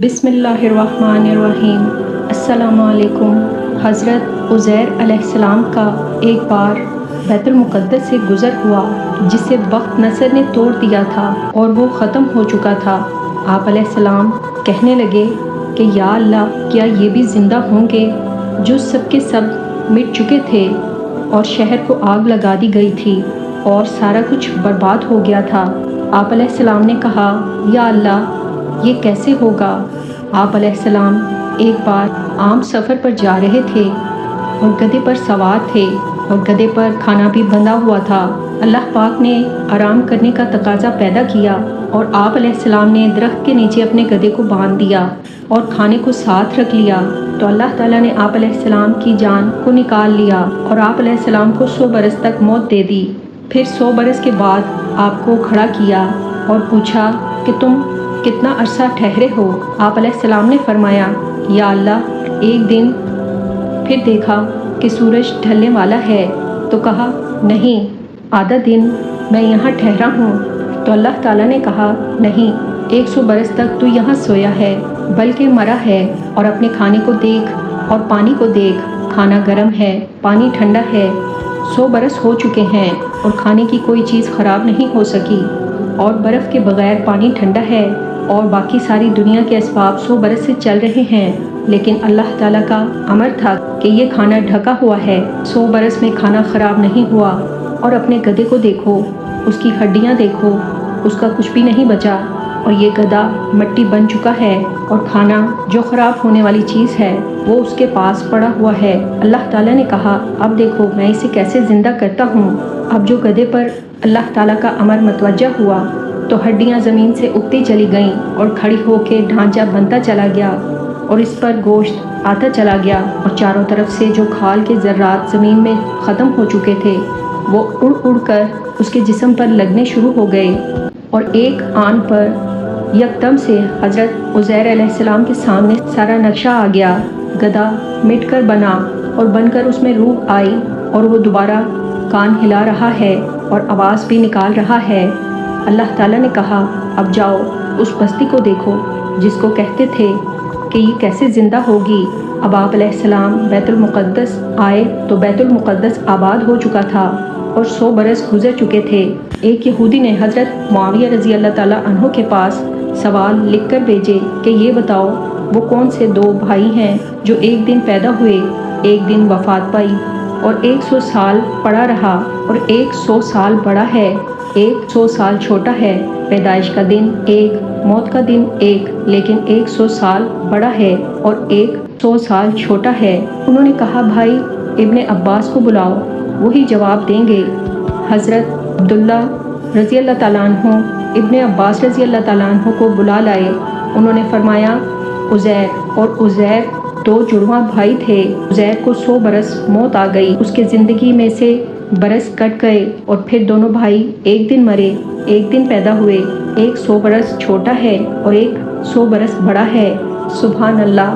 बिस्मिल्लाहिर्रहमानिर्रहीम। अस्सलामु अलैकुम। हज़रत उज़ैर अलैहिस्सलाम का एक बार बैतुल मुक़द्दस से गुज़र हुआ जिसे बख्त नसर ने तोड़ दिया था और वो ख़त्म हो चुका था। आप अलैहिस्सलाम कहने लगे कि या अल्लाह, क्या ये भी ज़िंदा होंगे जो सब के सब मिट चुके थे और शहर को आग लगा दी गई थी और सारा कुछ बर्बाद हो गया था। आप अलैहिस्सलाम ने कहा, या अल्लाह, ये कैसे होगा। आप अलैहिस्सलाम एक बार आम सफ़र पर जा रहे थे और गधे पर सवार थे और गधे पर खाना भी बंधा हुआ था। अल्लाह पाक ने आराम करने का तकाजा पैदा किया और आप अलैहिस्सलाम ने दरख्त के नीचे अपने गधे को बांध दिया और खाने को साथ रख लिया। तो अल्लाह ताला ने आप अलैहिस्सलाम की जान को निकाल लिया और आप अलैहिस्सलाम को 100 बरस तक मौत दे दी। फिर 100 बरस के बाद आपको खड़ा किया और पूछा कि तुम कितना अरसा ठहरे हो। आप अलैहिस्सलाम ने फरमाया, या अल्लाह, एक दिन। फिर देखा कि सूरज ढलने वाला है तो कहा, नहीं, आधा दिन मैं यहाँ ठहरा हूँ। तो अल्लाह ताला ने कहा, नहीं, 100 बरस तक तू यहाँ सोया है, बल्कि मरा है। और अपने खाने को देख और पानी को देख, खाना गर्म है, पानी ठंडा है। 100 बरस हो चुके हैं और खाने की कोई चीज़ ख़राब नहीं हो सकी और बर्फ़ के बग़ैर पानी ठंडा है और बाकी सारी दुनिया के असबाब 100 बरस से चल रहे हैं। लेकिन अल्लाह ताला का अमर था कि ये खाना ढका हुआ है, 100 बरस में खाना ख़राब नहीं हुआ। और अपने गधे को देखो, उसकी हड्डियाँ देखो, उसका कुछ भी नहीं बचा और ये गधा मिट्टी बन चुका है और खाना जो ख़राब होने वाली चीज़ है वो उसके पास पड़ा हुआ है। अल्लाह ताला ने कहा, अब देखो मैं इसे कैसे ज़िंदा करता हूँ। अब जो गधे पर अल्लाह ताला का अमर मतवज्जा हुआ तो हड्डियाँ ज़मीन से उगती चली गईं और खड़ी होकर ढांचा बनता चला गया और इस पर गोश्त आता चला गया और चारों तरफ से जो खाल के ज़र्रात ज़मीन में ख़त्म हो चुके थे वो उड़ उड़ कर उसके जिस्म पर लगने शुरू हो गए। और एक आन पर यकदम से हज़रत उज़ैर अलैहिस्सलाम के सामने सारा नक्शा आ गया। गधा मिट कर बना और बनकर उसमें रूह आई और वो दोबारा कान हिला रहा है और आवाज़ भी निकाल रहा है। अल्लाह ताला ने कहा, अब जाओ उस बस्ती को देखो जिसको कहते थे कि ये कैसे ज़िंदा होगी। अब आप अलैहिस्सलाम बैतुल मुक़द्दस आए तो बैतुल मुक़द्दस आबाद हो चुका था और 100 बरस गुजर चुके थे। एक यहूदी ने हज़रत मुआविया रज़ी अल्लाह ताला अन्हु के पास सवाल लिख कर भेजे कि ये बताओ वो कौन से 2 भाई हैं जो एक दिन पैदा हुए, एक दिन वफ़ात पाई और 100 साल पड़ा रहा और एक 100 साल बड़ा है, एक 100 साल छोटा है। पैदाइश का दिन एक, मौत का दिन एक, लेकिन 100 साल बड़ा है और एक 100 साल छोटा है। उन्होंने कहा, भाई इब्ने अब्बास को बुलाओ, वही जवाब देंगे। हज़रत अब्दुल्ला रज़ी अल्लाह ताला अन्हु इब्ने अब्बास रज़ी अल्लाह ताला अन्हु को बुला लाए। उन्होंने फरमाया, उज़ैर और उज़ैर 2 जुड़वां भाई थे। उज़ैर को 100 बरस मौत आ गई, उसके ज़िंदगी में से बरस कट गए और फिर दोनों भाई एक दिन मरे, एक दिन पैदा हुए। एक 100 बरस छोटा है और एक 100 बरस बड़ा है। सुभान अल्लाह।